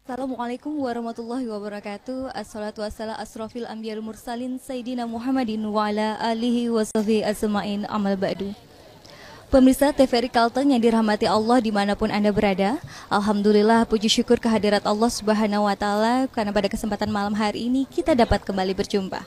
Assalamualaikum warahmatullahi wabarakatuh. Assalatu wassalam asrofil anbiya'il mursalin Sayyidina Muhammadin wa ala alihi wa sahbihi asma'in amal ba'du. Pemirsa TVRI Kalteng yang dirahmati Allah dimanapun Anda berada, Alhamdulillah puji syukur kehadirat Allah Subhanahu wa Ta'ala karena pada kesempatan malam hari ini kita dapat kembali berjumpa.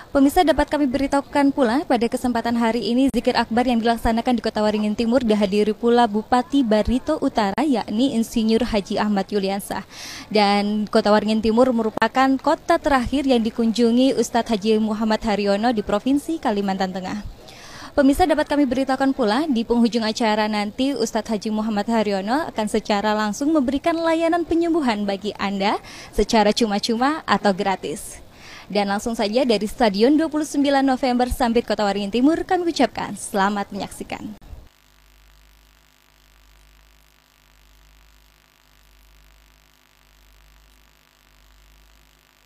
Pemirsa, dapat kami beritahukan pula pada kesempatan hari ini zikir akbar yang dilaksanakan di Kota Waringin Timur dihadiri pula Bupati Barito Utara yakni Insinyur Haji Ahmad Yuliansah. Dan Kota Waringin Timur merupakan kota terakhir yang dikunjungi Ustadz Haji Muhammad Haryono di Provinsi Kalimantan Tengah. Pemirsa, dapat kami beritahukan pula di penghujung acara nanti Ustadz Haji Muhammad Haryono akan secara langsung memberikan layanan penyembuhan bagi Anda secara cuma-cuma atau gratis. Dan langsung saja dari Stadion 29 November Sampit Kota Waringin Timur kami ucapkan selamat menyaksikan.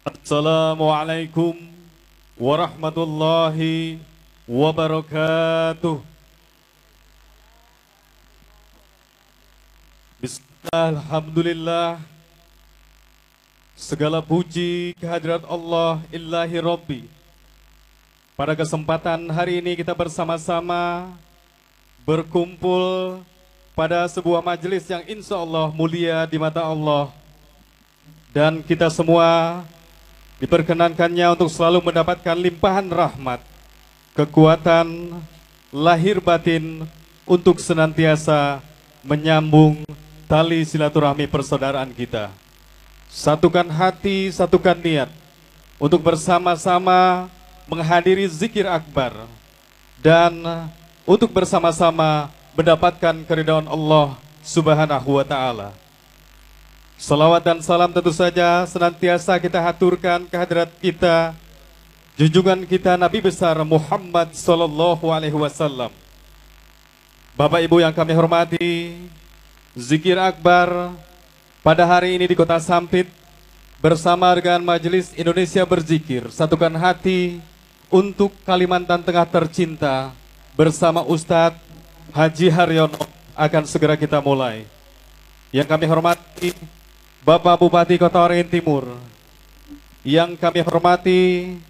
Assalamualaikum warahmatullahi wabarakatuh. Bismillah, alhamdulillah. Segala puji kehadirat Allah Ilahi Rabbi. Pada kesempatan hari ini kita bersama-sama berkumpul pada sebuah majelis yang insya Allah mulia di mata Allah. Dan kita semua diperkenankannya untuk selalu mendapatkan limpahan rahmat, kekuatan, lahir batin untuk senantiasa menyambung tali silaturahmi persaudaraan kita. Satukan hati, satukan niat untuk bersama-sama menghadiri zikir akbar dan untuk bersama-sama mendapatkan keridhaan Allah Subhanahu wa Ta'ala. Salawat dan salam tentu saja senantiasa kita haturkan kehadirat kita, junjungan kita Nabi besar Muhammad sallallahu alaihi wasallam. Bapak Ibu yang kami hormati, zikir akbar pada hari ini di Kota Sampit bersama dengan Majelis Indonesia Berzikir, satukan hati untuk Kalimantan Tengah tercinta bersama Ustadz Haji Haryono akan segera kita mulai. Yang kami hormati Bapak Bupati Kota Waringin Timur, yang kami hormati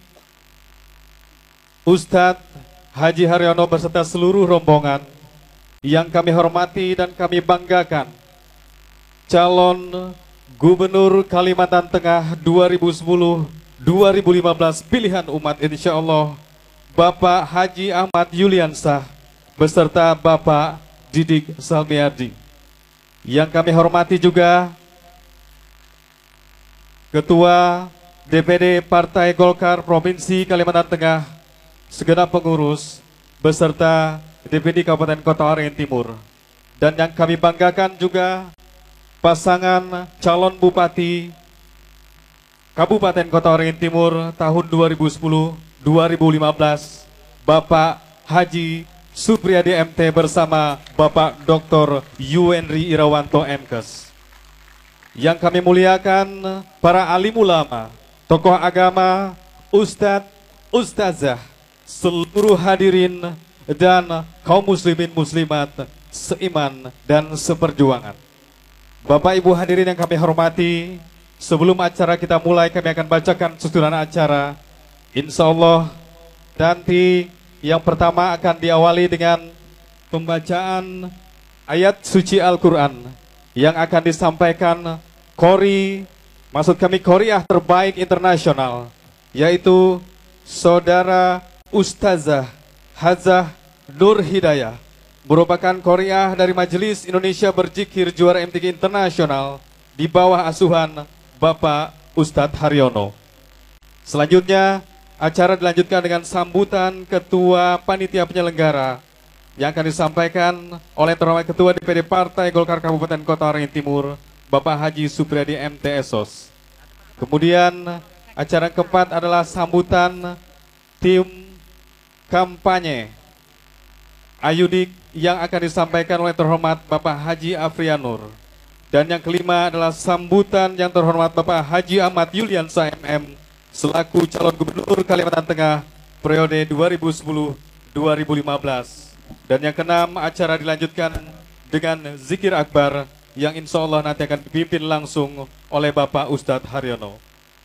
Ustadz Haji Haryono beserta seluruh rombongan, yang kami hormati dan kami banggakan calon Gubernur Kalimantan Tengah 2010-2015 pilihan umat insya Allah, Bapak Haji Ahmad Yuliansah beserta Bapak Didik Salmiardi. Yang kami hormati juga Ketua DPD Partai Golkar Provinsi Kalimantan Tengah, segenap pengurus beserta DPD Kabupaten Kota Waringin Timur. Dan yang kami banggakan juga pasangan calon Bupati Kabupaten Kota Waringin Timur tahun 2010-2015, Bapak Haji Supriyadi MT bersama Bapak Dr. Yuwenri Irawanto MKes. Yang kami muliakan para alim ulama, tokoh agama, ustadz, ustazah, seluruh hadirin dan kaum muslimin muslimat seiman dan seperjuangan. Bapak Ibu hadirin yang kami hormati, sebelum acara kita mulai kami akan bacakan susunan acara. Insya Allah nanti yang pertama akan diawali dengan pembacaan ayat suci Al-Quran yang akan disampaikan Qori, maksud kami Qoriah terbaik internasional, yaitu Saudara Ustazah Hazah Nur Hidayah, merupakan Qoriah dari Majelis Indonesia Berzikir juara MTQ Internasional di bawah asuhan Bapak Ustadz Haryono. Selanjutnya acara dilanjutkan dengan sambutan Ketua Panitia Penyelenggara yang akan disampaikan oleh terhormat Ketua DPD Partai Golkar Kabupaten Kota Waringin Timur, Bapak Haji Supriyadi MT Esos. Kemudian acara keempat adalah sambutan tim kampanye Ayudik yang akan disampaikan oleh terhormat Bapak Haji Afrianur. Dan yang kelima adalah sambutan yang terhormat Bapak Haji Ahmad Yuliansah MM selaku calon Gubernur Kalimantan Tengah periode 2010-2015. Dan yang keenam, acara dilanjutkan dengan zikir akbar yang insya Allah nanti akan dipimpin langsung oleh Bapak Ustadz Haryono.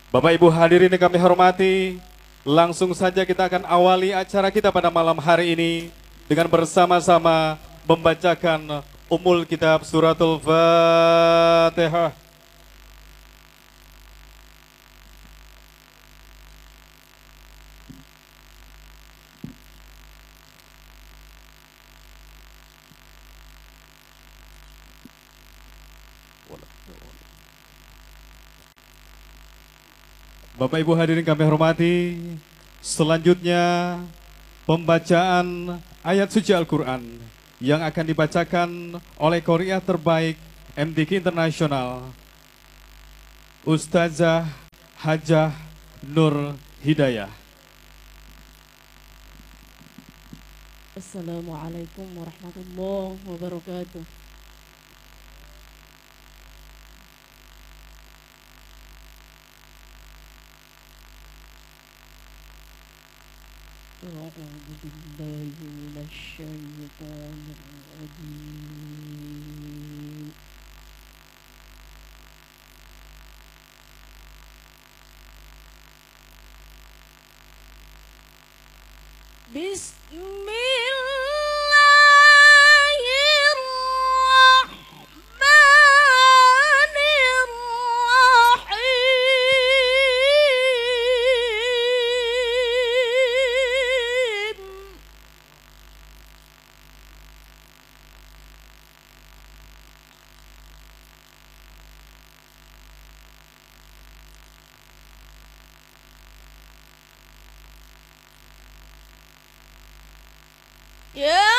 Bapak Ibu hadirin yang kami hormati, langsung saja kita akan awali acara kita pada malam hari ini dengan bersama-sama membacakan Ummul Kitab Suratul Fatihah. Bapak Ibu hadirin kami hormati, selanjutnya pembacaan ayat suci Al-Quran yang akan dibacakan oleh Qori'ah terbaik MTQ Internasional, Ustazah Hajah Nur Hidayah. Assalamualaikum warahmatullahi wabarakatuh. أعوذ بالله من الشيطان الرجيم. بسم الله الرحمن الرحيم. يا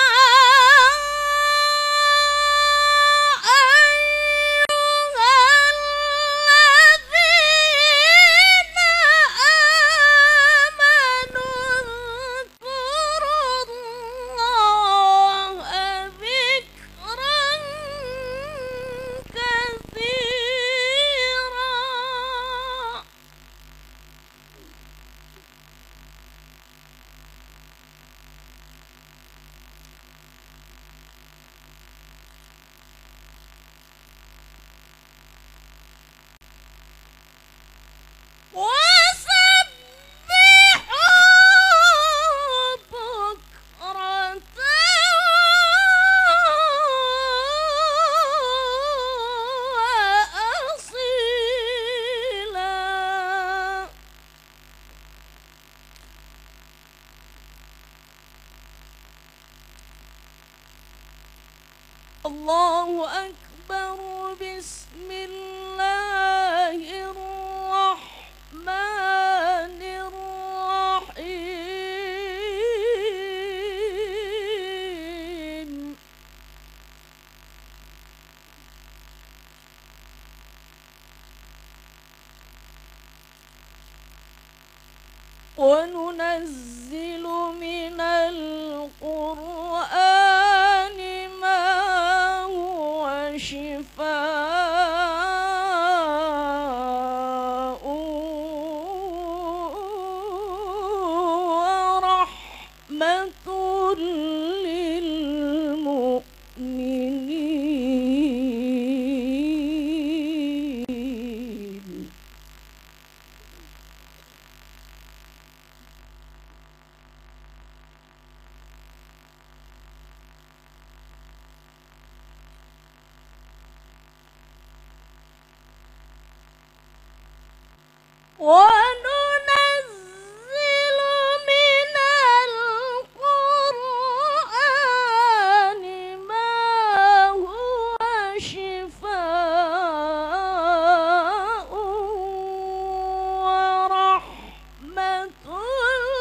الله أكبر. بسم الله الرحمن الرحيم. وننزل من القرآن ما هو شفاء ورحمة للمؤمنين. وننزل من القرآن ما هو شفاء ورحمة للمؤمنين.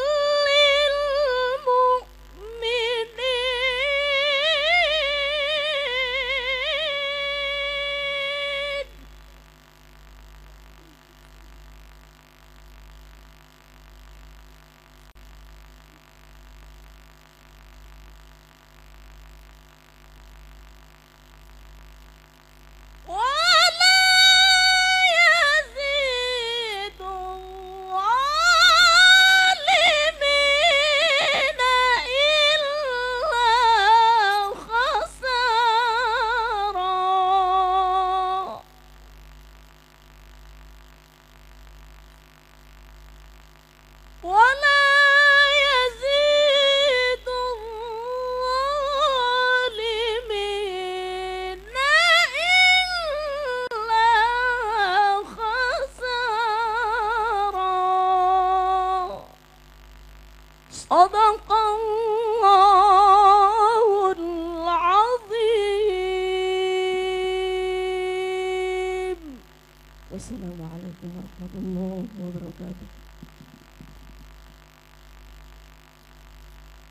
warahmatullahi wabarakatuh.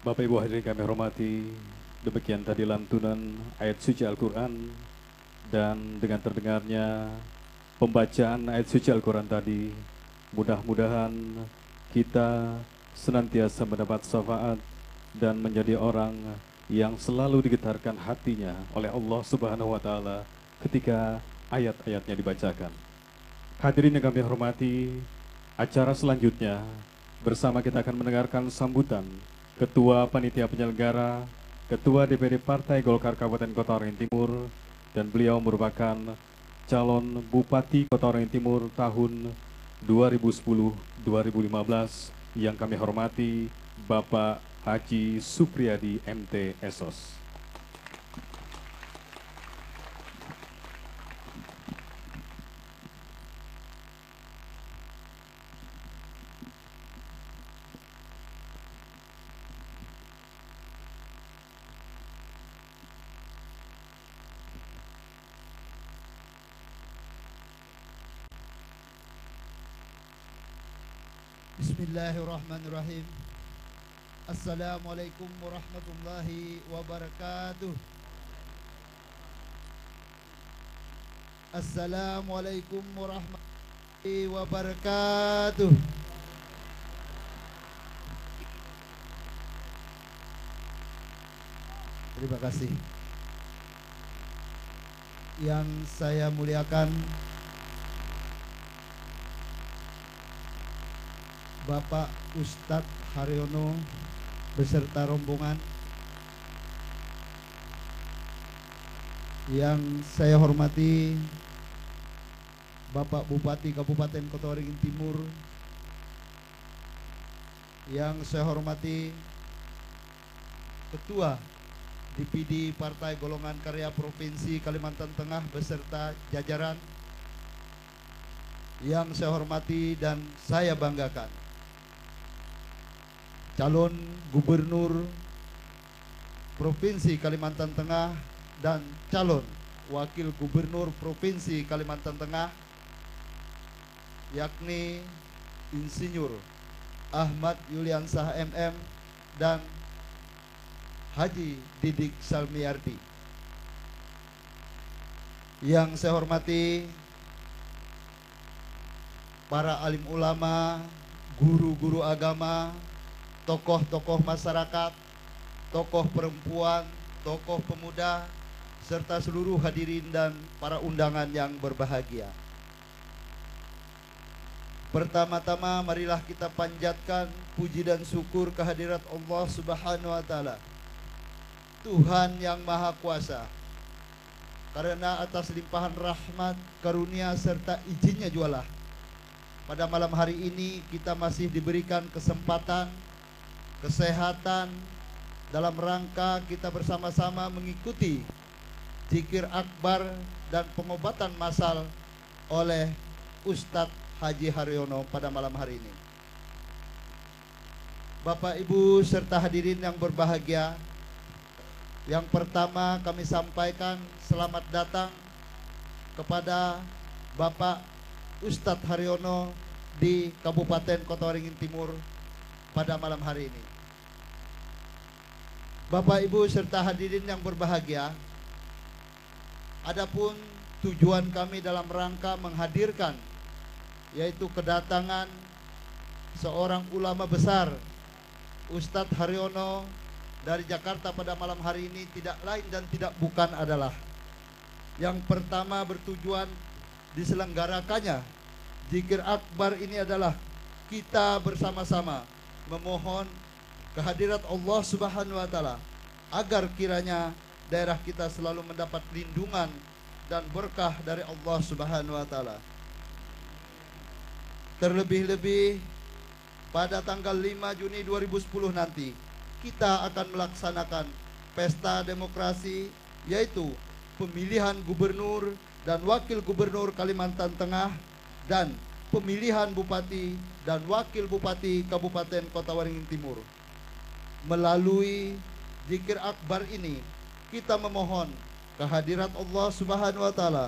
Bapak Ibu hadirin kami hormati, demikian tadi lantunan ayat suci Al-Quran, dan dengan terdengarnya pembacaan ayat suci Al-Quran tadi, mudah-mudahan kita senantiasa mendapat syafaat dan menjadi orang yang selalu digetarkan hatinya oleh Allah Subhanahu wa Ta'ala ketika ayat-ayatnya dibacakan. Hadirin yang kami hormati, acara selanjutnya bersama kita akan mendengarkan sambutan Ketua Panitia Penyelenggara, Ketua DPD Partai Golkar Kabupaten Kota Waringin Timur, dan beliau merupakan calon Bupati Kota Waringin Timur tahun 2010-2015 yang kami hormati Bapak Haji Supriyadi MT Esos. Bismillahirrahmanirrahim. Assalamualaikum warahmatullahi wabarakatuh. Assalamualaikum warahmatullahi wabarakatuh. Terima kasih. Yang saya muliakan Bapak Ustadz Haryono beserta rombongan, yang saya hormati Bapak Bupati Kabupaten Kota Waringin Timur, yang saya hormati Ketua DPD Partai Golongan Karya Provinsi Kalimantan Tengah beserta jajaran, yang saya hormati dan saya banggakan calon Gubernur Provinsi Kalimantan Tengah dan calon Wakil Gubernur Provinsi Kalimantan Tengah, yakni Insinyur Ahmad Yuliansah MM dan Haji Didik Salmiardi. Yang saya hormati para alim ulama, guru-guru agama, tokoh-tokoh masyarakat, tokoh perempuan, tokoh pemuda, serta seluruh hadirin dan para undangan yang berbahagia. Pertama-tama marilah kita panjatkan puji dan syukur kehadirat Allah Subhanahu wa Ta'ala, Tuhan yang Maha Kuasa, karena atas limpahan rahmat, karunia serta izinnya jualah pada malam hari ini kita masih diberikan kesempatan, kesehatan dalam rangka kita bersama-sama mengikuti zikir akbar dan pengobatan massal oleh Ustadz Haji Haryono pada malam hari ini. Bapak Ibu serta hadirin yang berbahagia, yang pertama kami sampaikan selamat datang kepada Bapak Ustadz Haryono di Kabupaten Kota Waringin Timur pada malam hari ini. Bapak Ibu serta hadirin yang berbahagia, adapun tujuan kami dalam rangka menghadirkan yaitu kedatangan seorang ulama besar Ustadz Haryono dari Jakarta pada malam hari ini tidak lain dan tidak bukan adalah yang pertama bertujuan diselenggarakannya zikir akbar ini adalah kita bersama-sama memohon kehadirat Allah Subhanahu wa Ta'ala agar kiranya daerah kita selalu mendapat lindungan dan berkah dari Allah Subhanahu wa Ta'ala. Terlebih-lebih pada tanggal 5 Juni 2010 nanti kita akan melaksanakan pesta demokrasi, yaitu pemilihan gubernur dan wakil gubernur Kalimantan Tengah dan pemilihan bupati dan wakil bupati Kabupaten Kota Waringin Timur. Melalui zikir akbar ini kita memohon kehadirat Allah Subhanahu wa Ta'ala.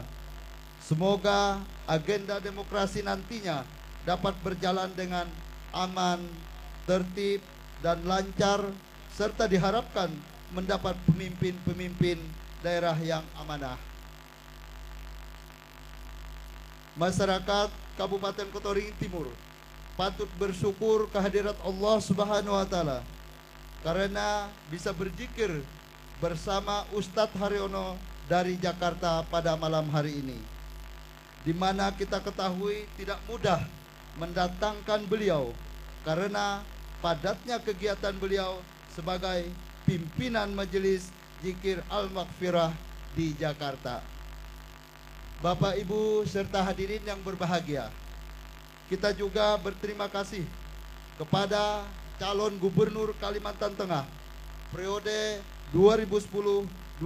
Semoga agenda demokrasi nantinya dapat berjalan dengan aman, tertib, dan lancar, serta diharapkan mendapat pemimpin-pemimpin daerah yang amanah. Masyarakat Kabupaten Kota Waringin Timur patut bersyukur kehadirat Allah Subhanahu wa Ta'ala karena bisa berzikir bersama Ustadz Haryono dari Jakarta pada malam hari ini, di mana kita ketahui tidak mudah mendatangkan beliau karena padatnya kegiatan beliau sebagai pimpinan Majelis Zikir Al-Maghfirah di Jakarta. Bapak, Ibu, serta hadirin yang berbahagia, kita juga berterima kasih kepada calon gubernur Kalimantan Tengah periode 2010-2015,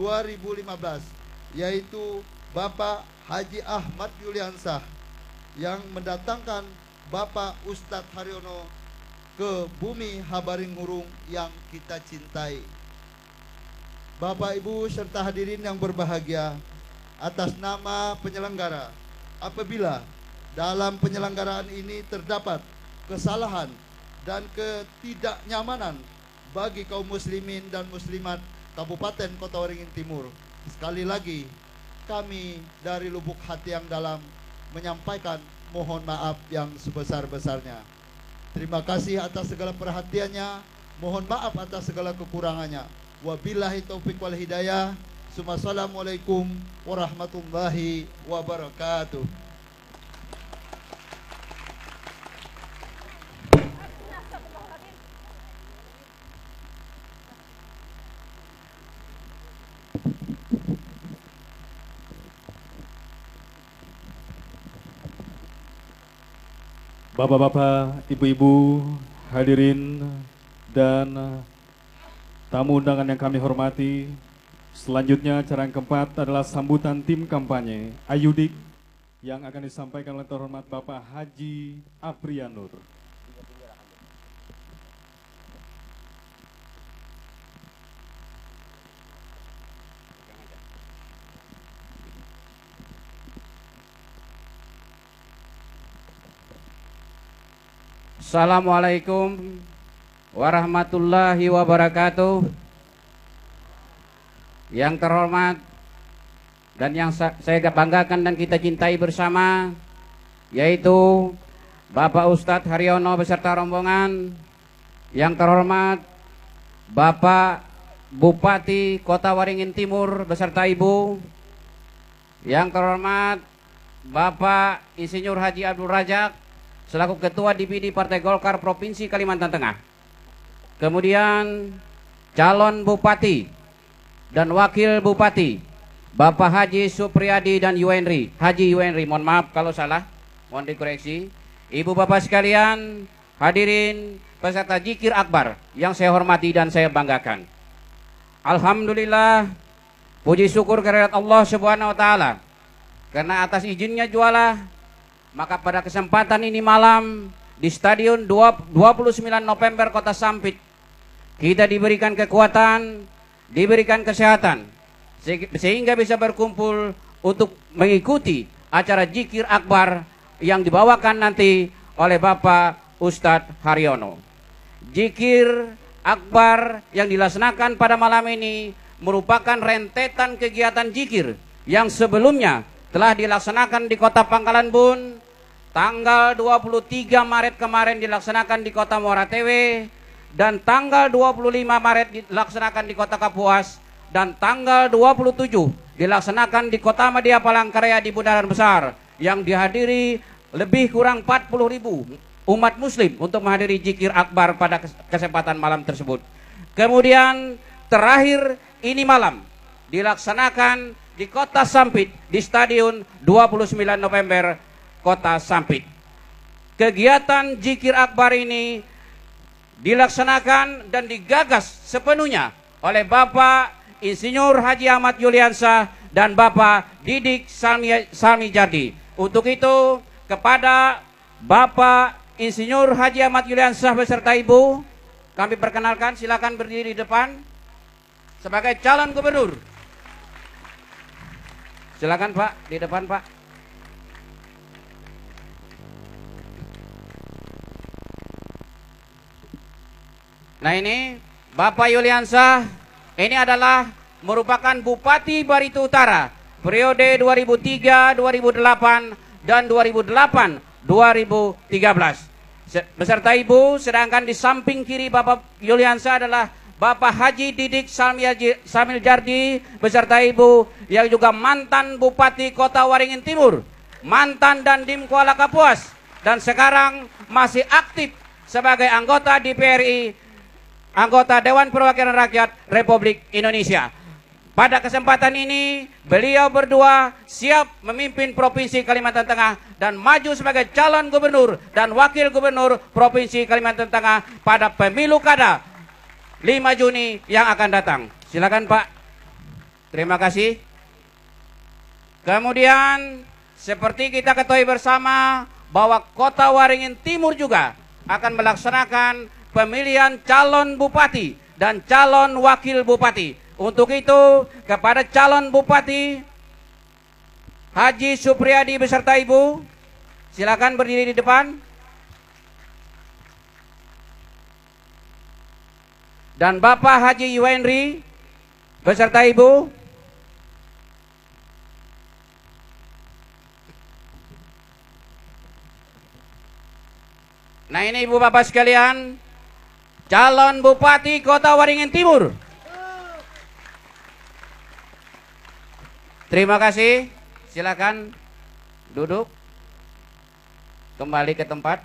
yaitu Bapak Haji Ahmad Yuliansah, yang mendatangkan Bapak Ustadz Haryono ke bumi Habaringurung yang kita cintai. Bapak, Ibu, serta hadirin yang berbahagia, atas nama penyelenggara, apabila dalam penyelenggaraan ini terdapat kesalahan dan ketidaknyamanan bagi kaum muslimin dan muslimat Kabupaten Kota Waringin Timur, sekali lagi kami dari lubuk hati yang dalam menyampaikan mohon maaf yang sebesar-besarnya. Terima kasih atas segala perhatiannya, mohon maaf atas segala kekurangannya. Wabillahi taufiq wal hidayah. Assalamualaikum warahmatullahi wabarakatuh. Bapak-bapak, ibu-ibu, hadirin dan tamu undangan yang kami hormati, selanjutnya acara yang keempat adalah sambutan tim kampanye Ayudik yang akan disampaikan oleh terhormat Bapak Haji Aprianur. Assalamualaikum warahmatullahi wabarakatuh. Yang terhormat dan yang saya banggakan dan kita cintai bersama, yaitu Bapak Ustadz Haryono beserta rombongan. Yang terhormat Bapak Bupati Kota Waringin Timur beserta Ibu. Yang terhormat Bapak Insinyur Haji Abdul Razak selaku Ketua DPD Partai Golkar Provinsi Kalimantan Tengah. Kemudian calon Bupati dan Wakil Bupati Bapak Haji Supriyadi dan Haji Yuenri, mohon maaf kalau salah, mohon dikoreksi. Ibu bapak sekalian, hadirin peserta Zikir Akbar yang saya hormati dan saya banggakan. Alhamdulillah, puji syukur kehadirat Allah Subhanahu wa Ta'ala, karena atas izinnya jualah, maka pada kesempatan ini malam di Stadion 29 November Kota Sampit, kita diberikan kekuatan, diberikan kesehatan, sehingga bisa berkumpul untuk mengikuti acara Zikir Akbar yang dibawakan nanti oleh Bapak Ustadz Haryono. Zikir Akbar yang dilaksanakan pada malam ini merupakan rentetan kegiatan zikir yang sebelumnya telah dilaksanakan di Kota Pangkalan Bun, tanggal 23 Maret kemarin dilaksanakan di Kota Muara Tewe, dan tanggal 25 Maret dilaksanakan di Kota Kapuas, dan tanggal 27 dilaksanakan di Kota Madia Palangkaraya di Bundaran Besar, yang dihadiri lebih kurang 40.000 umat muslim untuk menghadiri Zikir Akbar pada kesempatan malam tersebut. Kemudian terakhir ini malam dilaksanakan di Kota Sampit di Stadion 29 November Kota Sampit. Kegiatan Zikir Akbar ini dilaksanakan dan digagas sepenuhnya oleh Bapak Insinyur Haji Ahmad Yuliansah dan Bapak Didik Salmi Jardi. Untuk itu, kepada Bapak Insinyur Haji Ahmad Yuliansah beserta Ibu, kami perkenalkan, silakan berdiri di depan sebagai calon gubernur. Silakan Pak, di depan Pak. Nah ini Bapak Yuliansyah ini adalah merupakan Bupati Barito Utara periode 2003, 2008 dan 2008, 2013 beserta Ibu. Sedangkan di samping kiri Bapak Yuliansyah adalah Bapak Haji Didik Samil Jardi beserta Ibu yang juga mantan Bupati Kota Waringin Timur, mantan Dandim Kuala Kapuas, dan sekarang masih aktif sebagai anggota DPRI, anggota Dewan Perwakilan Rakyat Republik Indonesia. Pada kesempatan ini beliau berdua siap memimpin Provinsi Kalimantan Tengah dan maju sebagai calon gubernur dan wakil gubernur Provinsi Kalimantan Tengah pada pemilu kada 5 Juni yang akan datang. Silakan Pak. Terima kasih. Kemudian seperti kita ketahui bersama bahwa Kota Waringin Timur juga akan melaksanakan pemilihan calon bupati dan calon wakil bupati. Untuk itu kepada calon bupati Haji Supriyadi beserta Ibu, silakan berdiri di depan. Dan Bapak Haji Yuenri beserta Ibu. Nah ini Ibu Bapak sekalian, calon Bupati Kota Waringin Timur. Terima kasih. Silakan duduk. Kembali ke tempat.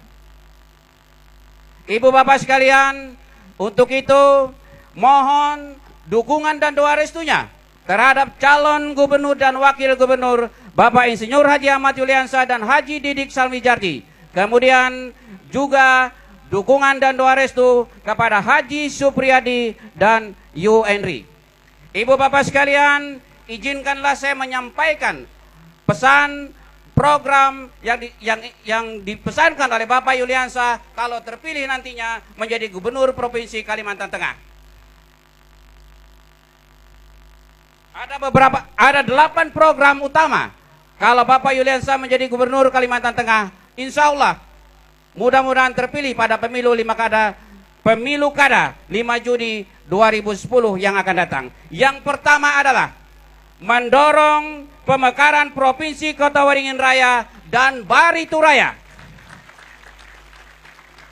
Ibu Bapak sekalian, untuk itu mohon dukungan dan doa restunya terhadap calon gubernur dan wakil gubernur Bapak Insinyur Haji Ahmad Yuliansyah dan Haji Didik Salmi Jardi. Kemudian juga dukungan dan doa restu kepada Haji Supriyadi dan Yuenri. Ibu Bapak sekalian, izinkanlah saya menyampaikan pesan program yang dipesankan oleh Bapak Yuliansyah kalau terpilih nantinya menjadi Gubernur Provinsi Kalimantan Tengah. Ada 8 program utama kalau Bapak Yuliansyah menjadi Gubernur Kalimantan Tengah. Insya Allah mudah-mudahan terpilih pada pemilu kada 5 Juni 2010 yang akan datang. Yang pertama adalah mendorong pemekaran Provinsi Kota Waringin Raya dan Barito Raya.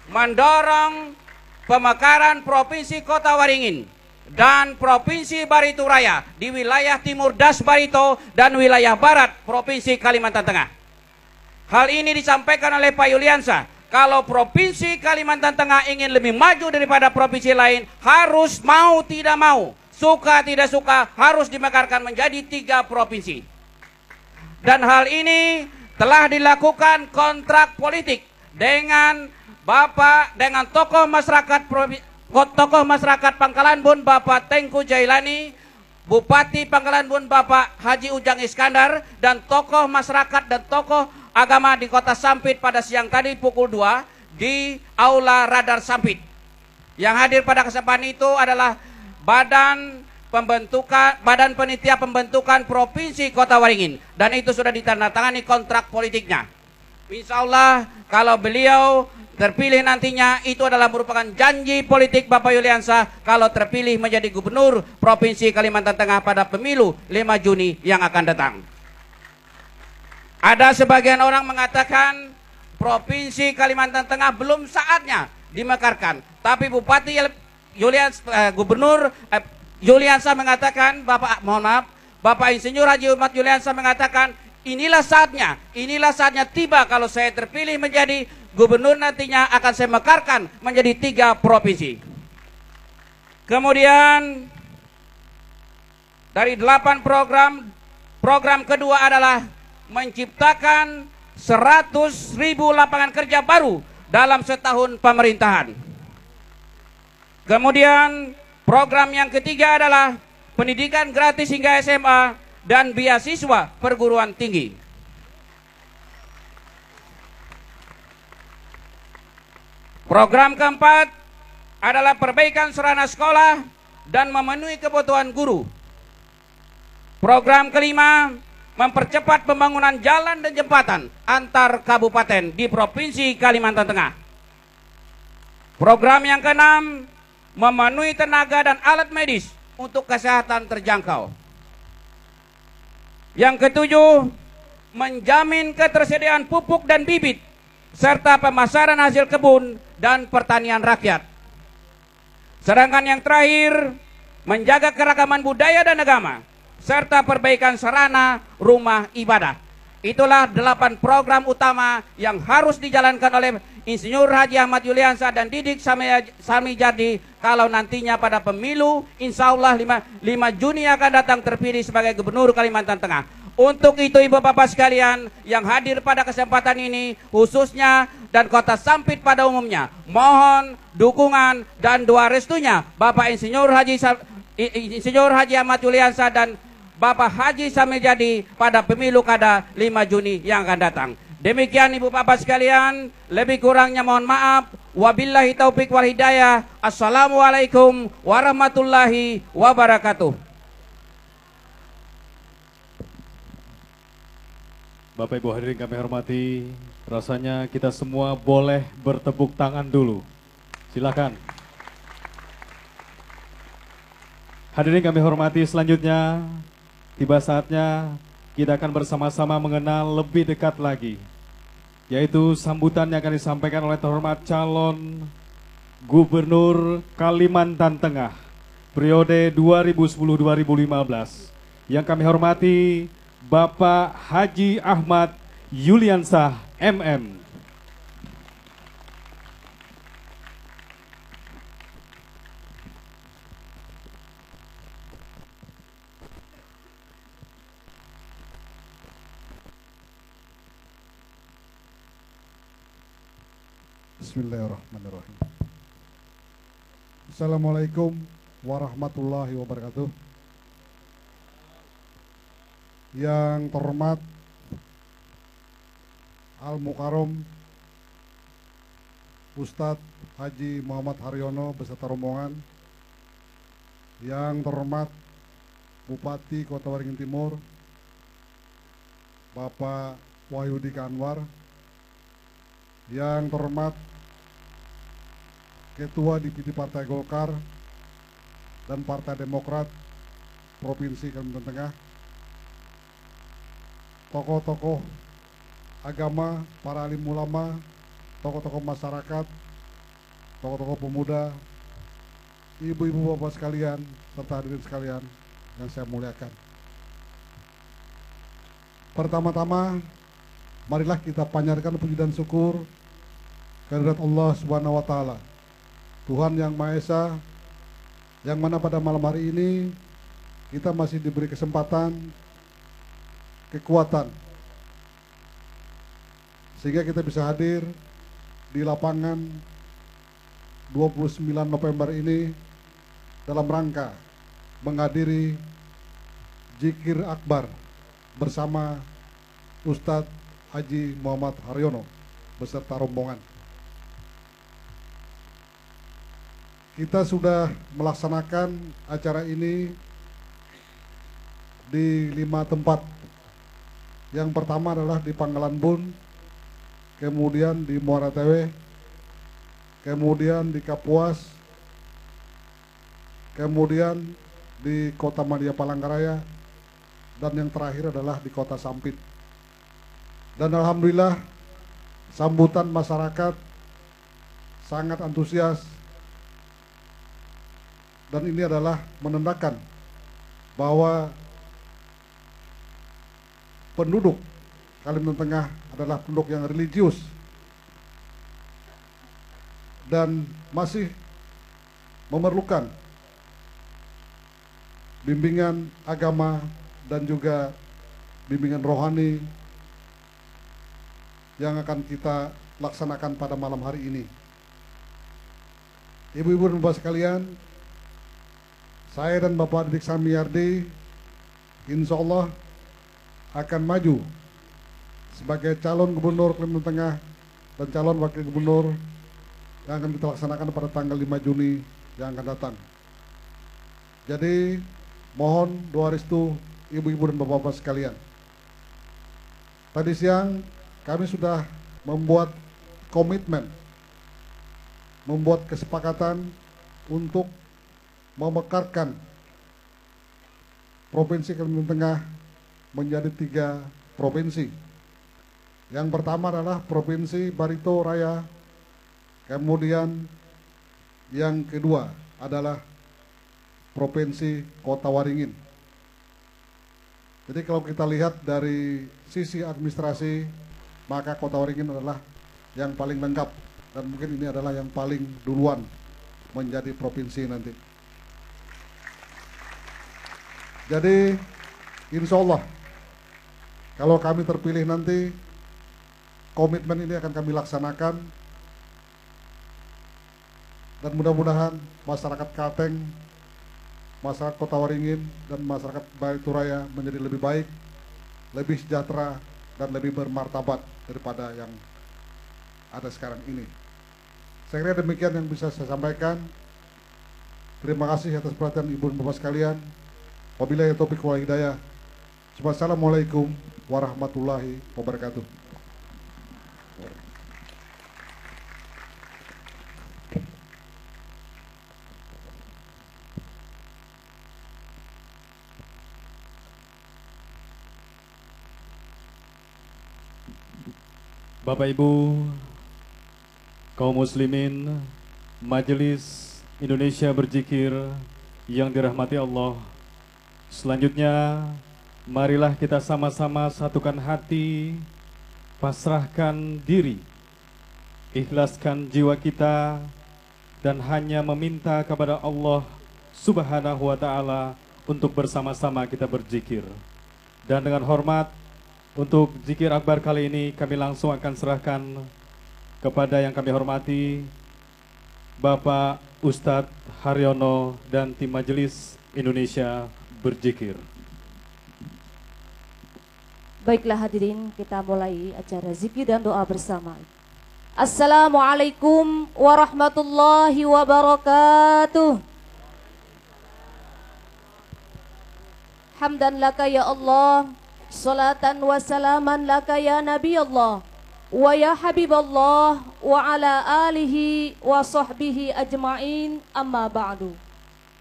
Mendorong pemekaran Provinsi Kota Waringin dan Provinsi Barito Raya di wilayah Timur Das Barito dan wilayah Barat Provinsi Kalimantan Tengah. Hal ini disampaikan oleh Pak Yuliansyah. Kalau Provinsi Kalimantan Tengah ingin lebih maju daripada provinsi lain, harus mau tidak mau, suka tidak suka, harus dimekarkan menjadi 3 provinsi. Dan hal ini telah dilakukan kontrak politik dengan tokoh masyarakat Pangkalan Bun Bapak Tengku Jailani, Bupati Pangkalan Bun Bapak Haji Ujang Iskandar, dan tokoh masyarakat dan tokoh agama di Kota Sampit pada siang tadi pukul 2 di Aula Radar Sampit. Yang hadir pada kesempatan itu adalah Badan Penitia Pembentukan Provinsi Kota Waringin, dan itu sudah ditandatangani kontrak politiknya. Insya Allah kalau beliau terpilih nantinya, itu adalah merupakan janji politik Bapak Yuliansyah kalau terpilih menjadi Gubernur Provinsi Kalimantan Tengah pada pemilu 5 Juni yang akan datang. Ada sebagian orang mengatakan Provinsi Kalimantan Tengah belum saatnya dimekarkan, tapi Bupati Gubernur Yuliansyah mengatakan, Bapak Insinyur Haji Ahmad Yuliansyah mengatakan, inilah saatnya tiba kalau saya terpilih menjadi gubernur nantinya akan saya mekarkan menjadi 3 provinsi. Kemudian dari 8 program kedua adalah menciptakan 100.000 lapangan kerja baru dalam setahun pemerintahan. Kemudian program yang ketiga adalah pendidikan gratis hingga SMA dan beasiswa perguruan tinggi. Program keempat adalah perbaikan sarana sekolah dan memenuhi kebutuhan guru. Program kelima, mempercepat pembangunan jalan dan jembatan antar kabupaten di Provinsi Kalimantan Tengah. Program yang keenam, memenuhi tenaga dan alat medis untuk kesehatan terjangkau. Yang ketujuh, menjamin ketersediaan pupuk dan bibit serta pemasaran hasil kebun dan pertanian rakyat. Sedangkan yang terakhir, menjaga keragaman budaya dan agama serta perbaikan sarana rumah ibadah. Itulah 8 program utama yang harus dijalankan oleh Insinyur Haji Ahmad Yuliansyah dan Didik Samijardi kalau nantinya pada pemilu insya Allah 5 Juni akan datang terpilih sebagai Gubernur Kalimantan Tengah. Untuk itu Ibu Bapak sekalian yang hadir pada kesempatan ini khususnya dan Kota Sampit pada umumnya, mohon dukungan dan doa restunya Bapak Insinyur Haji Ahmad Yuliansyah dan Bapak Haji Samijardi pada pemilu kada 5 Juni yang akan datang. Demikian Ibu Bapak sekalian, lebih kurangnya mohon maaf. Wabillahi taufik wal hidayah. Assalamualaikum warahmatullahi wabarakatuh. Bapak Ibu hadirin kami hormati, rasanya kita semua boleh bertepuk tangan dulu. Silakan. Hadirin kami hormati, selanjutnya tiba saatnya kita akan bersama-sama mengenal lebih dekat lagi, yaitu sambutan yang akan disampaikan oleh terhormat calon Gubernur Kalimantan Tengah periode 2010-2015 yang kami hormati Bapak Haji Ahmad Yuliansyah MM. Bismillahirrahmanirrahim. Assalamualaikum warahmatullahi wabarakatuh. Yang terhormat Al-Mukarram Ustadz Haji Muhammad Haryono beserta rombongan, yang terhormat Bupati Kota Waringin Timur Bapak Wahyudika Anwar, yang terhormat Ketua DPD Partai Golkar dan Partai Demokrat Provinsi Kalimantan Tengah, tokoh-tokoh agama, para alim ulama, tokoh-tokoh masyarakat, tokoh-tokoh pemuda, ibu-ibu bapak sekalian, serta hadirin sekalian yang saya muliakan. Pertama-tama, marilah kita panjatkan puji dan syukur kehadirat Allah Subhanahu wa Ta'ala, Tuhan yang Maha Esa, yang mana pada malam hari ini kita masih diberi kesempatan, kekuatan, sehingga kita bisa hadir di lapangan 29 November ini dalam rangka menghadiri Zikir Akbar bersama Ustadz Haji Muhammad Haryono beserta rombongan. Kita sudah melaksanakan acara ini di 5 tempat. Yang pertama adalah di Pangkalan Bun, kemudian di Muara Tewe, kemudian di Kapuas, kemudian di Kota Madia Palangkaraya, dan yang terakhir adalah di Kota Sampit. Dan alhamdulillah sambutan masyarakat sangat antusias, dan ini adalah menandakan bahwa penduduk Kalimantan Tengah adalah penduduk yang religius dan masih memerlukan bimbingan agama dan juga bimbingan rohani yang akan kita laksanakan pada malam hari ini. Ibu-ibu dan bapak sekalian, saya dan Bapak Didik Samijardi insya Allah akan maju sebagai calon gubernur Kalimantan Tengah dan calon wakil gubernur yang akan kita laksanakan pada tanggal 5 Juni yang akan datang. Jadi mohon doa restu ibu-ibu dan bapak-bapak sekalian. Tadi siang kami sudah membuat komitmen, membuat kesepakatan untuk memekarkan Provinsi Kalimantan Tengah menjadi 3 provinsi. Yang pertama adalah Provinsi Barito Raya, kemudian yang kedua adalah Provinsi Kota Waringin. Jadi kalau kita lihat dari sisi administrasi, maka Kota Waringin adalah yang paling lengkap dan mungkin ini adalah yang paling duluan menjadi provinsi nanti. Jadi insya Allah kalau kami terpilih nanti, komitmen ini akan kami laksanakan dan mudah-mudahan masyarakat Kalteng, masyarakat Kota Waringin dan masyarakat Barito Raya menjadi lebih baik, lebih sejahtera dan lebih bermartabat daripada yang ada sekarang ini. Saya kira demikian yang bisa saya sampaikan. Terima kasih atas perhatian Ibu dan Bapak sekalian. Wabillahi taufiq wal hidayah. Wassalamualaikum warahmatullahi wabarakatuh. Bapak Ibu, kaum muslimin, Majelis Indonesia Berzikir yang dirahmati Allah. Selanjutnya, marilah kita sama-sama satukan hati, pasrahkan diri, ikhlaskan jiwa kita, dan hanya meminta kepada Allah Subhanahu wa Ta'ala untuk bersama-sama kita berzikir. Dan dengan hormat, untuk zikir akbar kali ini kami langsung akan serahkan kepada yang kami hormati Bapak Ustadz Haryono dan tim Majelis Indonesia Berzikir. Baiklah hadirin, kita mulai acara zikir dan doa bersama. Assalamualaikum warahmatullahi wabarakatuh. Hamdan laka ya Allah, salatan wa salaman laka ya Nabi Allah, wa ya Habib Allah, wa ala alihi wa sahbihi ajma'in, amma ba'du.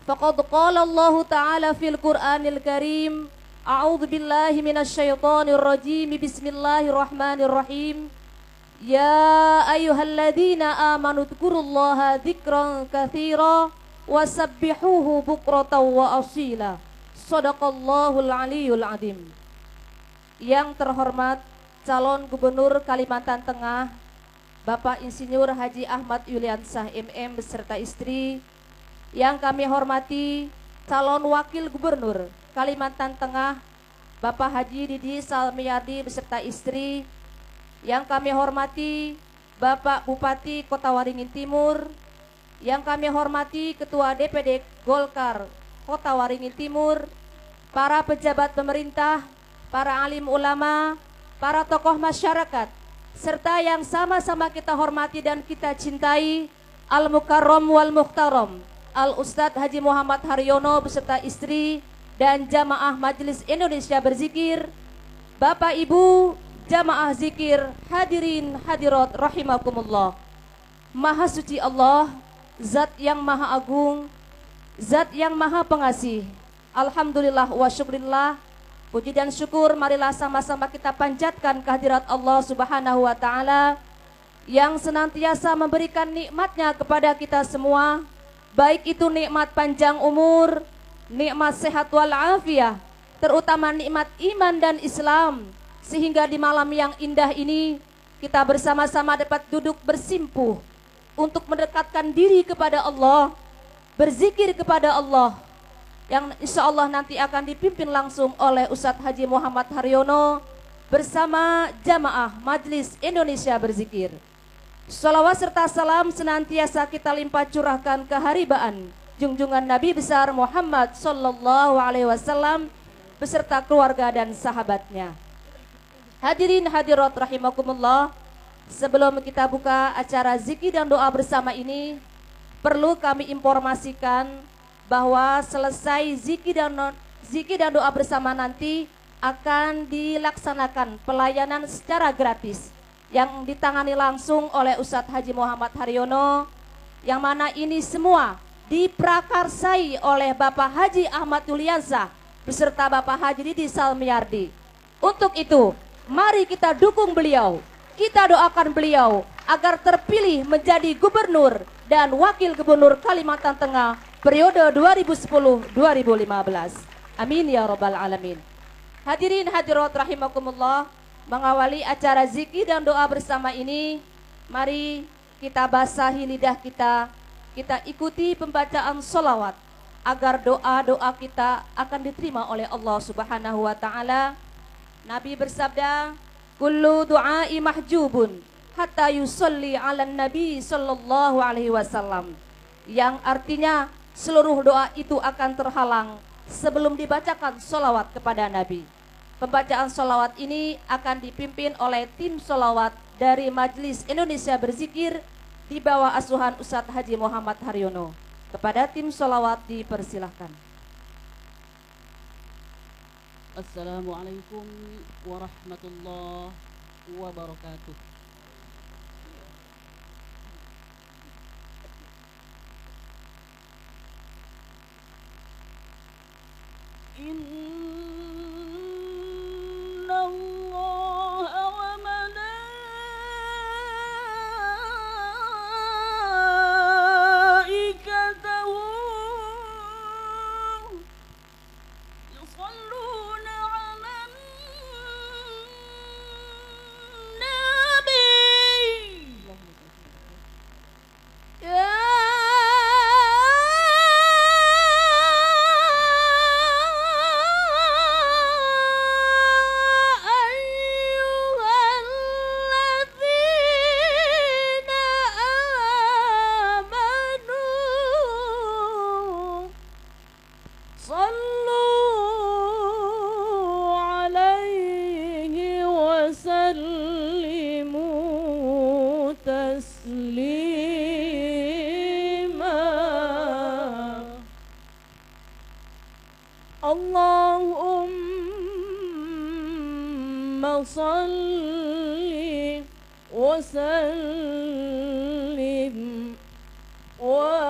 Faqad qala Allah Ta'ala fil Qur'anil Karim, a'udzu billahi minasyaitonir rajim, bismillahirrahmanirrahim. Ya ayyuhalladzina amanu dzkurullaha dzikran katsira wasabbihuhu bukratan wa asila. Shadaqallahul aliyyul azim. Yang terhormat calon gubernur Kalimantan Tengah Bapak Insinyur Haji Ahmad Yuliansah MM beserta istri. Yang kami hormati calon wakil gubernur Kalimantan Tengah Bapak Haji Didi Salmiardi beserta istri. Yang kami hormati Bapak Bupati Kota Waringin Timur. Yang kami hormati Ketua DPD Golkar Kota Waringin Timur, para pejabat pemerintah, para alim ulama, para tokoh masyarakat, serta yang sama-sama kita hormati dan kita cintai, Al-Mukarram wal Mukhtaram, Al-Ustadz Haji Muhammad Haryono beserta istri dan jamaah Majelis Indonesia Berzikir, Bapak Ibu jamaah zikir, hadirin hadirat rahimakumullah. Maha suci Allah, Zat yang maha agung, Zat yang maha pengasih. Alhamdulillah wa syukrillah, puji dan syukur marilah sama-sama kita panjatkan kehadirat Allah Subhanahu wa Ta'ala yang senantiasa memberikan nikmatnya kepada kita semua, baik itu nikmat panjang umur, nikmat sehat walafiat, terutama nikmat iman dan Islam, sehingga di malam yang indah ini kita bersama-sama dapat duduk bersimpuh untuk mendekatkan diri kepada Allah, berzikir kepada Allah, yang insya Allah nanti akan dipimpin langsung oleh Ustadz Haji Muhammad Haryono bersama jamaah Majelis Indonesia Berzikir. Shalawat serta salam senantiasa kita limpah curahkan keharibaan junjungan Nabi besar Muhammad Sallallahu Alaihi Wasallam beserta keluarga dan sahabatnya. Hadirin hadirat rahimakumullah, sebelum kita buka acara zikir dan doa bersama ini, perlu kami informasikan bahwa selesai zikir dan doa bersama nanti akan dilaksanakan pelayanan secara gratis yang ditangani langsung oleh Ustadz Haji Muhammad Haryono, yang mana ini semua diprakarsai oleh Bapak Haji Ahmad Yuliansyah beserta Bapak Haji Didi Salmiardi. Untuk itu, mari kita dukung beliau, kita doakan beliau agar terpilih menjadi gubernur dan wakil gubernur Kalimantan Tengah periode 2010-2015. Amin ya rabbal alamin. Hadirin hadirat rahimakumullah, mengawali acara zikir dan doa bersama ini, mari kita basahi lidah kita ikuti pembacaan sholawat agar doa-doa kita akan diterima oleh Allah Subhanahu wa taala. Nabi bersabda, kullu du'ai mahjubun hatta yusolli ala nabi sallallahu alaihi wasallam, yang artinya seluruh doa itu akan terhalang sebelum dibacakan sholawat kepada Nabi. Pembacaan sholawat ini akan dipimpin oleh tim sholawat dari Majelis Indonesia Berzikir di bawah asuhan Ustadz Haji Muhammad Haryono. Kepada tim sholawat dipersilahkan. Assalamualaikum warahmatullahi wabarakatuh. Inna Allah wa malaikatahu yusalluna 'alan nabi. Ya Allahumma salli wa sallim wa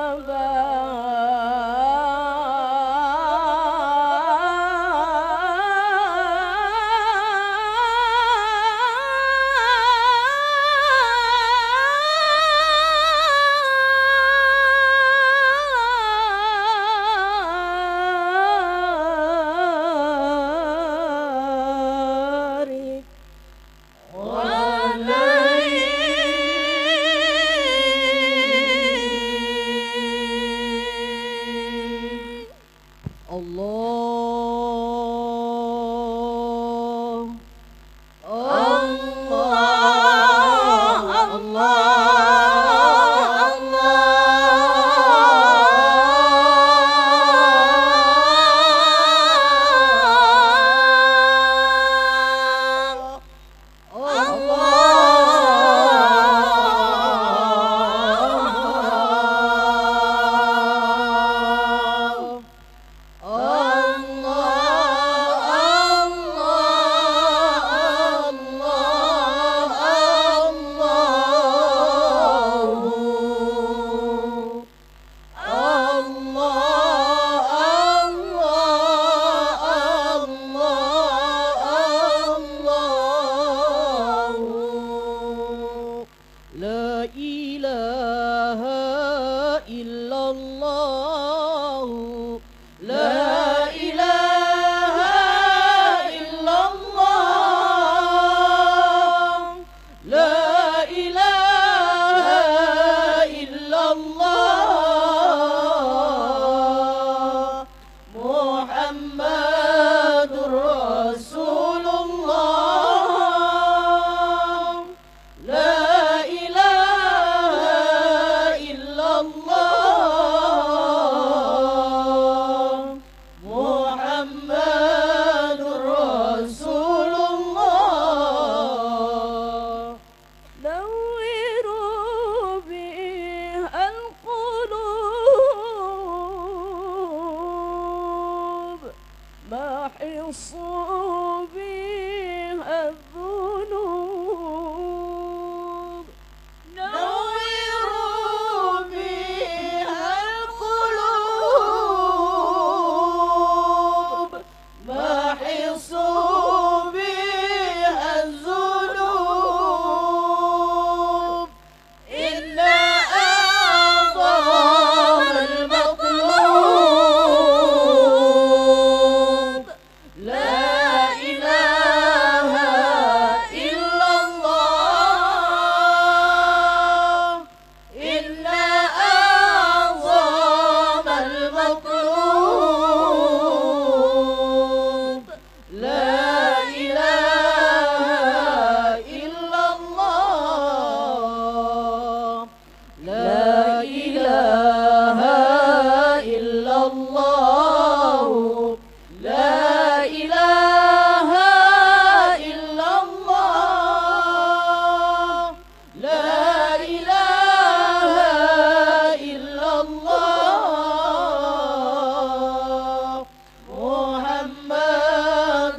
محمد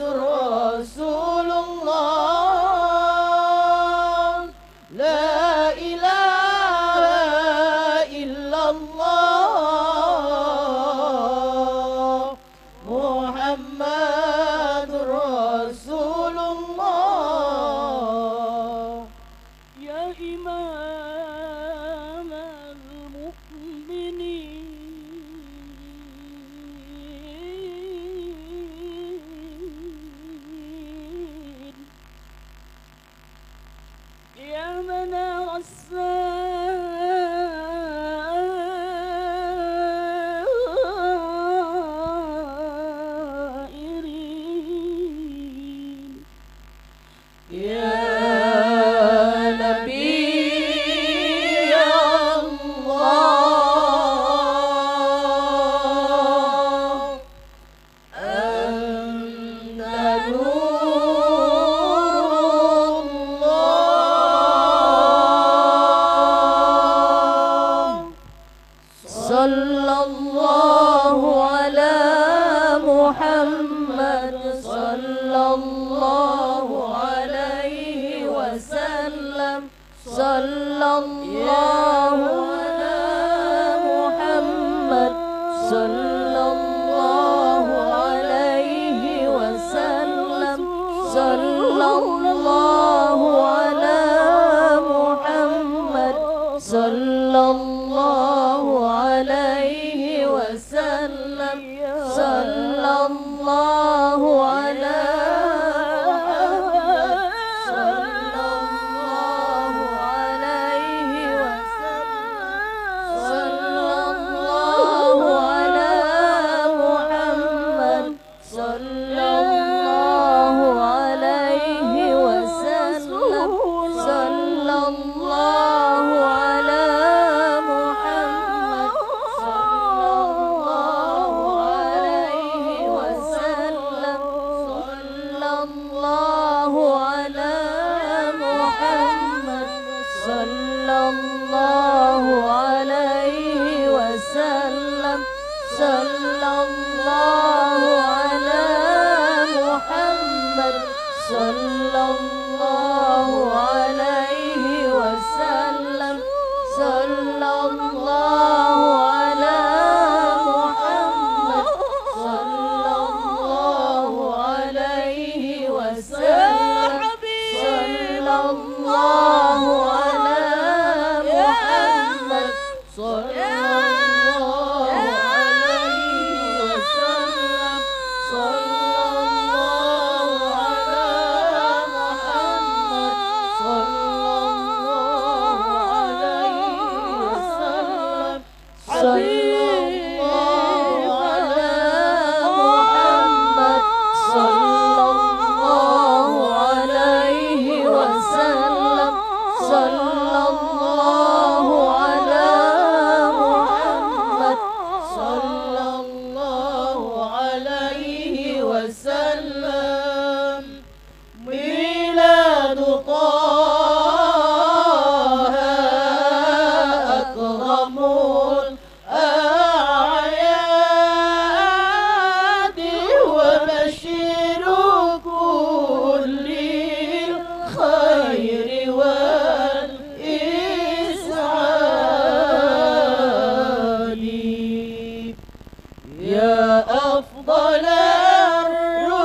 رسول الله لا إله إلا الله محمد رسول الله يا إمام المؤمنين يا منار السائرين يا نبي الله أنت نور الله صلى الله على محمد صلى الله عليه وسلم صلى الله على محمد صلى الله عليه وسلم صلى الله على محمد صلى الله عليه وسلم صلى الله على صلى الله عليه وسلم صلى الله على محمد صلى الله عليه وسلم صلى الله على محمد صلى الله عليه وسلم صلى الله على محمد صلى الله عليه وسلم صلى الله على محمد صلى الله عليه وسلم صلى الله على محمد صلى الله عليه وسلم صلى الله على محمد صلى الله عليه وسلم صلى الله على محمد صلى الله عليه وسلم صلى الله على محمد صلى الله عليه وسلم صلى الله على محمد صلى الله عليه وسلم ميلاد طه أكرم الأعياد وبشير كل الخير والإسعاد يا أفضل الرسل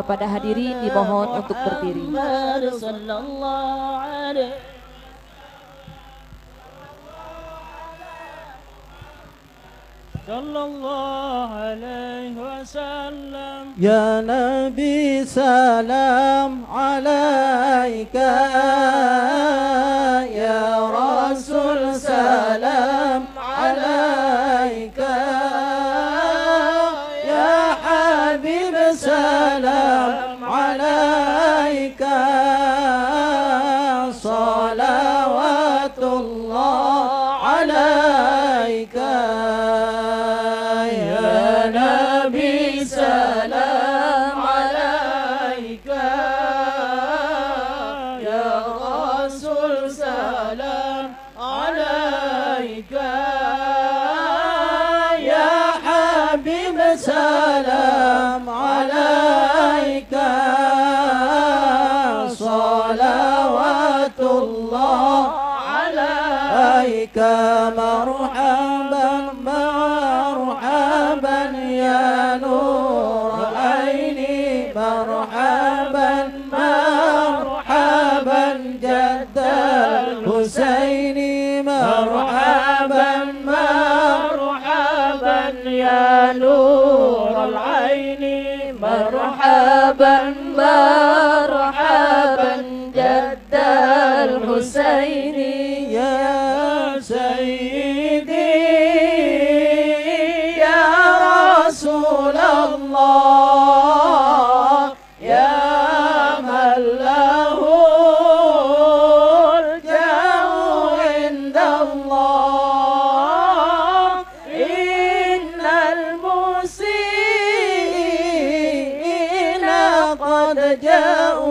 Kepada hadirin dimohon untuk berdiri. Sallallahu alaihi wasallam. Ya Nabi salam alaika, ya Rasul salam alaika, ya Habib salam alaika, salawatullah alaika. Salam alaika, ya Rasul salam alaika, Ya Habib salam alaika, salawatullah alaika, marhaban marhaban ya nur aini, marhaban marhaban jaddal Husaini, marhaban marhaban ya nur al-aini, marhaban marhaban jaddal Husaini, ya sayyidi ya Rasulullah, ya man lahul jauh indallah, innal musiina qad ja'u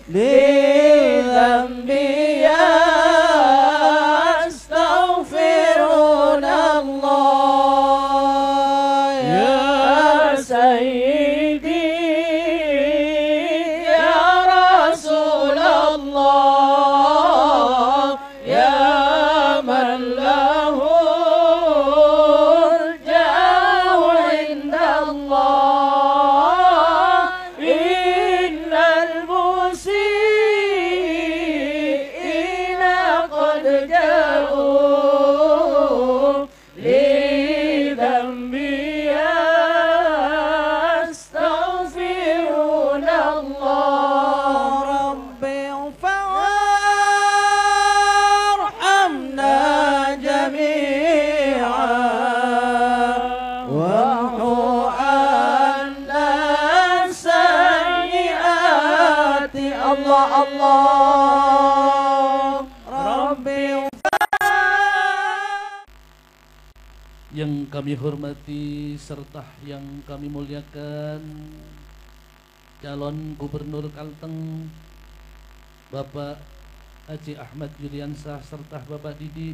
lidhanbi yastaghfiruna Allah, ya sayyidi ya Rasulullah, ya man lahul jauh indallah, innal musiina qad ja'u lidhanbi yastaghfiruna Allah, Rabbi farhamna jami'an wamhu anna sayyiati. Allah Allah, Rabbi. Yang kami hormati serta yang kami muliakan, calon Gubernur Kalteng Bapak Haji Ahmad Juliansah serta Bapak Didi,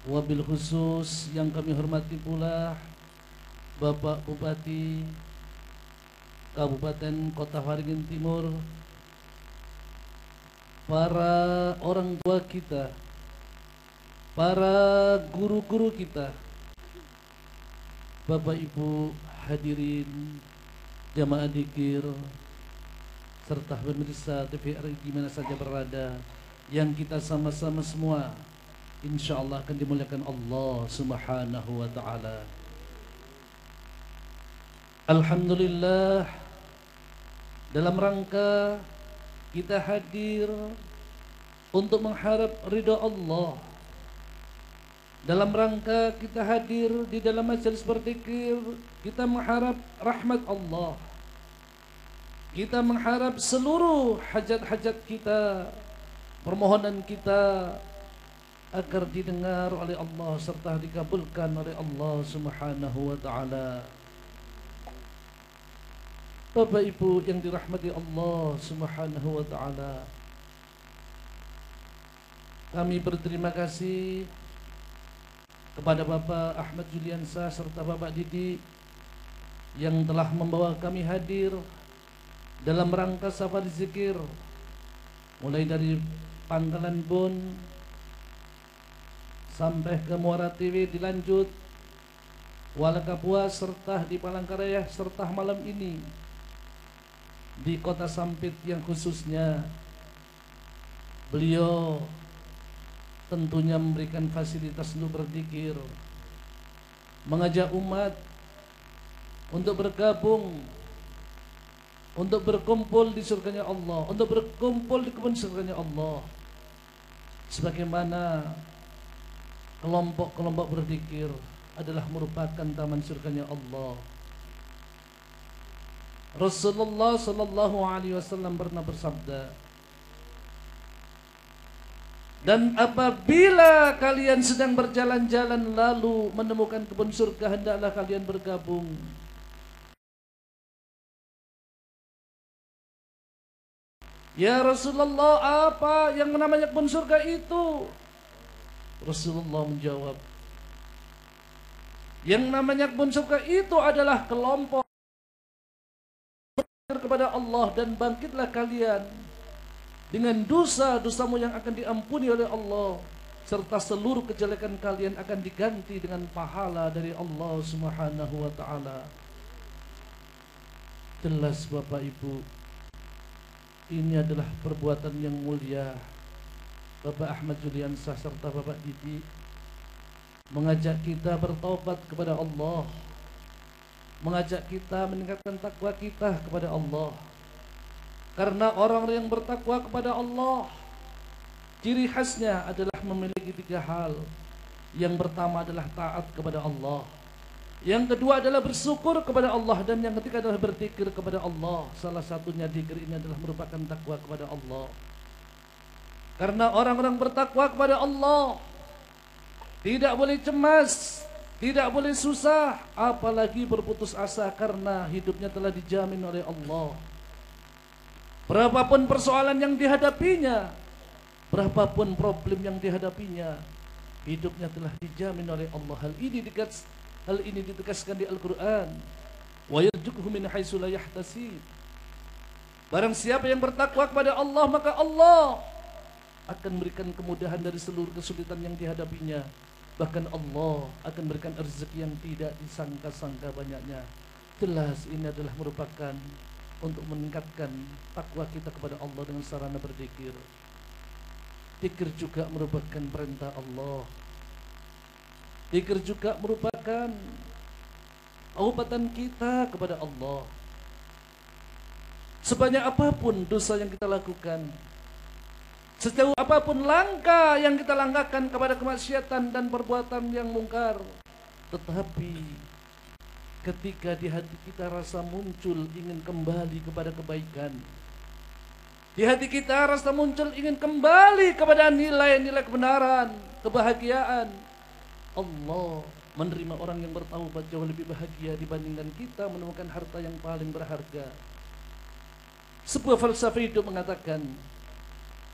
wabil khusus yang kami hormati pula Bapak Bupati Kabupaten Kota Waringin Timur, para orang tua kita, para guru-guru kita, Bapak Ibu hadirin jamaah dzikir serta pemirsa TVRI di mana saja berada, yang kita sama-sama semua insyaallah akan dimuliakan Allah Subhanahu wa taala. Alhamdulillah, dalam rangka kita hadir untuk mengharap ridha Allah, dalam rangka kita hadir di dalam majelis berzikir, kita mengharap rahmat Allah, kita mengharap seluruh hajat-hajat kita, permohonan kita agar didengar oleh Allah serta dikabulkan oleh Allah Subhanahu wa taala. Bapak Ibu yang dirahmati Allah Subhanahu wa taala, kami berterima kasih kepada Bapak Ahmad Juliansah serta Bapak Didi yang telah membawa kami hadir dalam rangka safari zikir mulai dari Pangkalan Bun sampai ke Muara TV, dilanjut Walakapua serta di Palangkaraya serta malam ini di Kota Sampit yang khususnya beliau tentunya memberikan fasilitas untuk berzikir, mengajak umat untuk bergabung, untuk berkumpul di surganya Allah, untuk berkumpul di kebun surganya Allah, sebagaimana kelompok-kelompok berzikir adalah merupakan taman surganya Allah. Rasulullah sallallahu alaihi wasallam pernah bersabda, dan apabila kalian sedang berjalan-jalan lalu menemukan kebun surga, hendaklah kalian bergabung. Ya Rasulullah, apa yang namanya kebun surga itu? Rasulullah menjawab, yang namanya kebun surga itu adalah kelompok kepada Allah, dan bangkitlah kalian dengan dosa-dosamu yang akan diampuni oleh Allah, serta seluruh kejelekan kalian akan diganti dengan pahala dari Allah Subhanahu wa taala. Jelas Bapak Ibu, ini adalah perbuatan yang mulia. Bapak Ahmad Juliansah serta Bapak Didi mengajak kita bertaubat kepada Allah, mengajak kita meningkatkan takwa kita kepada Allah. Karena orang yang bertakwa kepada Allah, ciri khasnya adalah memiliki 3 hal. Yang pertama adalah taat kepada Allah, yang kedua adalah bersyukur kepada Allah, dan yang ketiga adalah berzikir kepada Allah. Salah satunya zikir ini adalah merupakan takwa kepada Allah. Karena orang-orang bertakwa kepada Allah tidak boleh cemas, tidak boleh susah, apalagi berputus asa, karena hidupnya telah dijamin oleh Allah. Berapapun persoalan yang dihadapinya, berapapun problem yang dihadapinya, hidupnya telah dijamin oleh Allah. Hal ini ditegaskan di Al-Quran. Wa yarzuqhu min haitsu la yahtasib. Barang siapa yang bertakwa kepada Allah, maka Allah akan berikan kemudahan dari seluruh kesulitan yang dihadapinya. Bahkan Allah akan berikan rezeki yang tidak disangka-sangka banyaknya. Jelas ini adalah merupakan untuk meningkatkan takwa kita kepada Allah dengan sarana berzikir. Zikir juga merupakan perintah Allah. Zikir juga merupakan taubatan kita kepada Allah. Sebanyak apapun dosa yang kita lakukan, sejauh apapun langkah yang kita langkahkan kepada kemaksiatan dan perbuatan yang mungkar, tetapi ketika di hati kita rasa muncul ingin kembali kepada kebaikan, di hati kita rasa muncul ingin kembali kepada nilai-nilai kebenaran, kebahagiaan, Allah menerima orang yang bertaubat jauh lebih bahagia dibandingkan kita menemukan harta yang paling berharga. Sebuah falsafah hidup mengatakan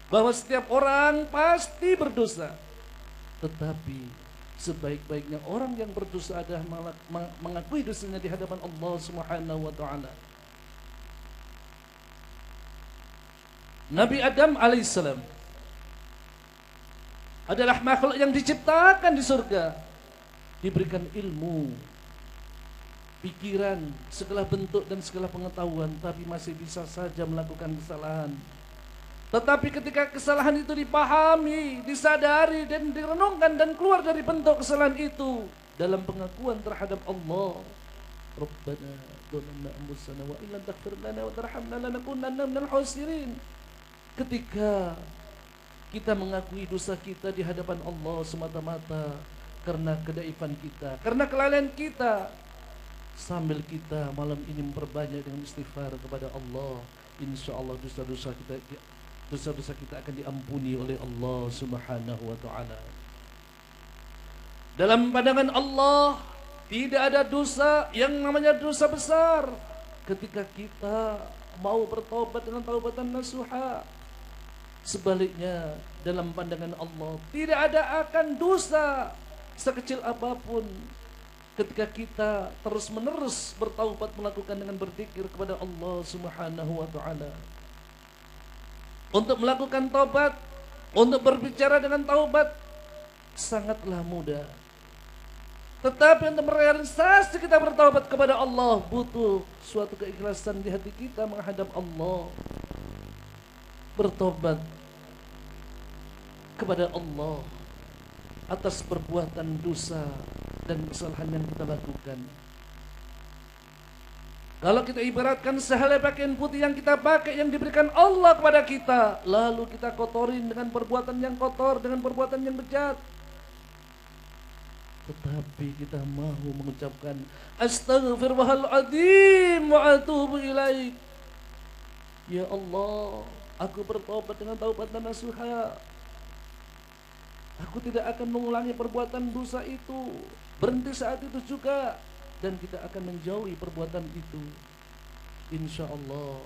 bahwa setiap orang pasti berdosa, tetapi sebaik-baiknya orang yang berdosa adalah mengakui dosanya di hadapan Allah Subhanahu wa taala. Nabi Adam alaihissalam adalah makhluk yang diciptakan di surga, diberikan ilmu, pikiran, segala bentuk dan segala pengetahuan, tapi masih bisa saja melakukan kesalahan. Tetapi ketika kesalahan itu dipahami, disadari dan direnungkan dan keluar dari bentuk kesalahan itu dalam pengakuan terhadap Allah, Rabbana dhalamna anfusana wa illam taghfir lana wa tarhamna lanakunanna minal khasirin. Ketika kita mengakui dosa kita di hadapan Allah semata-mata karena kedaifan kita, karena kelalaian kita, sambil kita malam ini memperbanyak dengan istighfar kepada Allah, insya Allah dosa-dosa kita akan diampuni oleh Allah Subhanahu wa ta'ala. Dalam pandangan Allah tidak ada dosa yang namanya dosa besar ketika kita mau bertobat dengan taubatan nasuha. Sebaliknya dalam pandangan Allah tidak ada akan dosa sekecil apapun ketika kita terus-menerus bertaubat melakukan dengan berzikir kepada Allah Subhanahu wa ta'ala. Untuk melakukan taubat, untuk berbicara dengan taubat sangatlah mudah. Tetapi untuk merealisasi kita bertaubat kepada Allah butuh suatu keikhlasan di hati kita menghadap Allah. Bertobat kepada Allah atas perbuatan dosa dan kesalahan yang kita lakukan. Kalau kita ibaratkan sehelai pakaian putih yang kita pakai yang diberikan Allah kepada kita, lalu kita kotorin dengan perbuatan yang kotor, dengan perbuatan yang bejat. Tetapi kita mahu mengucapkan Astaghfirullahaladzim wa atubu ilaik. Ya Allah, aku bertobat dengan taubat dan nasuha. Aku tidak akan mengulangi perbuatan dosa itu. Berhenti saat itu juga. Dan kita akan menjauhi perbuatan itu. Insya Allah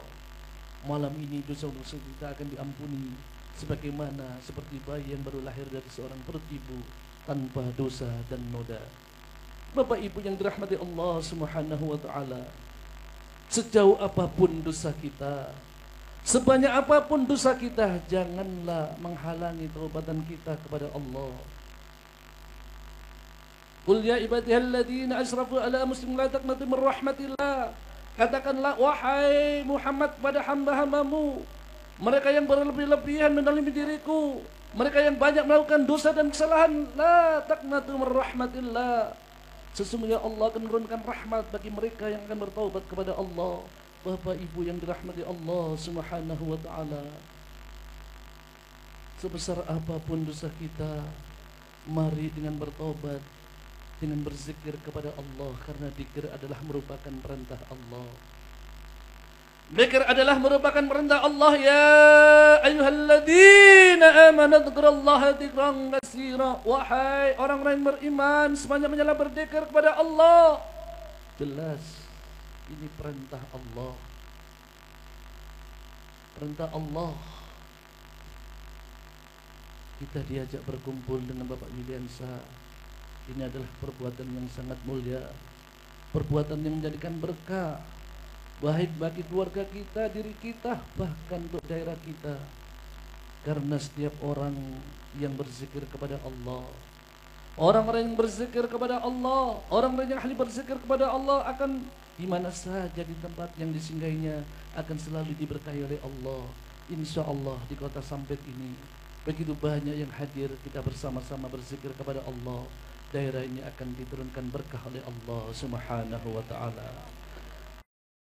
malam ini dosa-dosa kita akan diampuni, sebagaimana seperti bayi yang baru lahir dari seorang perut ibu, tanpa dosa dan noda. Bapak Ibu yang dirahmati Allah Subhanahu wa taala, sejauh apapun dosa kita, sebanyak apapun dosa kita, janganlah menghalangi taubatan kita kepada Allah. Qul ya ibadiyalladzina asrafu ala muslim la taqnatu min rahmatillah. Katakanlah wahai Muhammad pada hamba-hambamu, mereka yang berlebih-lebihan mendalimi diriku, mereka yang banyak melakukan dosa dan kesalahan, la taqnatu min rahmatillah. Sesungguhnya Allah akan menurunkan rahmat bagi mereka yang akan bertaubat kepada Allah. Bapak Ibu yang dirahmati Allah Subhanahu wa taala, sebesar apapun dosa kita, mari dengan bertaubat, dengan berzikir kepada Allah, karena zikir adalah merupakan perintah Allah. Zikir adalah merupakan perintah Allah. Ya ayyuhalladzina amanu dzkurullaha dzikran katsira. Wahai orang-orang yang beriman, sebanyak-banyaknya berzikir kepada Allah. Jelas ini perintah Allah. Perintah Allah. Kita diajak berkumpul dengan Bapak Yuliansa. Ini adalah perbuatan yang sangat mulia, perbuatan yang menjadikan berkah, baik bagi keluarga kita, diri kita, bahkan untuk daerah kita. Karena setiap orang yang berzikir kepada Allah, orang-orang yang berzikir kepada Allah, orang-orang yang ahli berzikir kepada Allah akan di mana saja di tempat yang disinggahinya akan selalu diberkahi oleh Allah. Insya Allah di kota Sampit ini begitu banyak yang hadir, kita bersama-sama berzikir kepada Allah. Daerah ini akan diturunkan berkah oleh Allah Subhanahu wa taala.